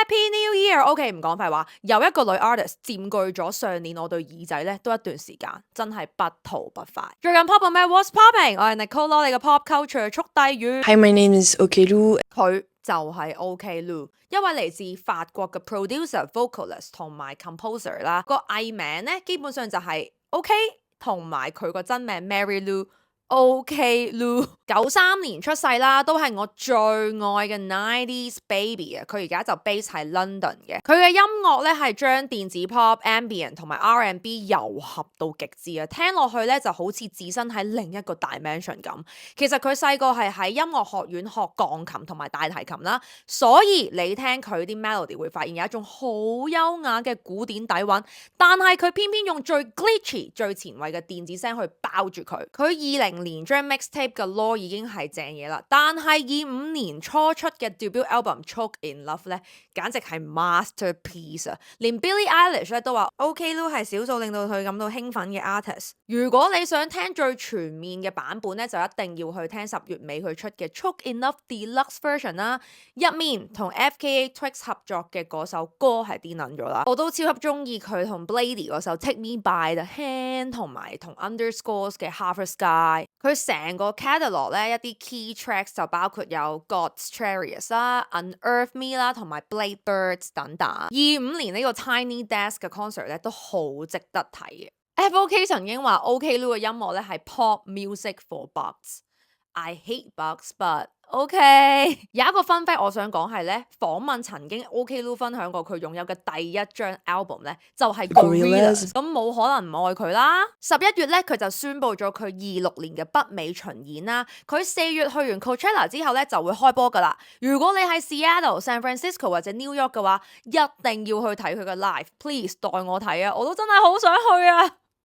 Happy New Year！OK， 唔講廢話，有一個女 artist 佔據咗上年我對耳仔咧都一段時間，真係不逃不快。最近 pop 咩 What's popping？ 我係 Nicole， 你嘅 pop culture 速遞員。Hi, my name is OKLu。佢就係 OKLu， 一位嚟自法國嘅 producer、vocalist 同埋 composer 啦。個藝名咧基本上就係 OK 同埋佢個真名 Mary Lou。OKLu 93年出世啦，都係我最愛嘅 90s baby 啊！佢而家就 base 喺 London 嘅。佢嘅音樂咧係將電子 pop、ambient 同埋 R&B 糅合到極致啊！聽落去咧就好似置身喺另一個 dimension 咁。其實佢細個係喺音樂學院學鋼琴同埋大提琴啦，所以你聽佢啲 melody 會發現有一種好優雅嘅古典底蘊，但係佢偏偏用最 glitchy、最前衛嘅電子聲去包住佢。佢20年張 mixtape 嘅 law 已經係正嘢啦，但係25年初出嘅 debut album Choke in Love 咧，簡直係 masterpiece 啊！連 Billie Eilish 咧都話 OKLu 係少數令到佢感到興奮嘅 artist。如果你想聽最全面嘅版本咧，就一定要去聽10月尾佢出嘅 Choke in Love Deluxe Version 啦。入面同 FKA Twigs 合作嘅嗰首歌係癲撚咗啦，我都超級中意佢同 Bladee 嗰首 Take Me By The Hand 同埋同 Underscores 嘅 Half a Sky。佢成個 catalog 咧一啲 key tracks 就包括有 God's Chariots 啦、Unearth Me 啦同埋 Blade Birds 等等。25年呢個 Tiny Desk 嘅 concert 咧都好值得睇嘅。FOK 曾經話 OKLu 嘅音樂咧係 pop music for bugs。I hate bugs, but OK。有一個 fun fact 我想講係咧，訪問曾經 OKLu 分享過佢擁有嘅第一張 album 咧，就係 Gorillaz。咁冇可能唔愛佢啦。11月咧，佢就宣布咗佢26年嘅北美巡演啦。佢4月去完 Coachella 之後咧，就會開波噶啦。如果你喺 Seattle、San Francisco 或者 New York 嘅話，一定要去睇佢嘅 live。Please 代我睇啊！我都真係好想去啊！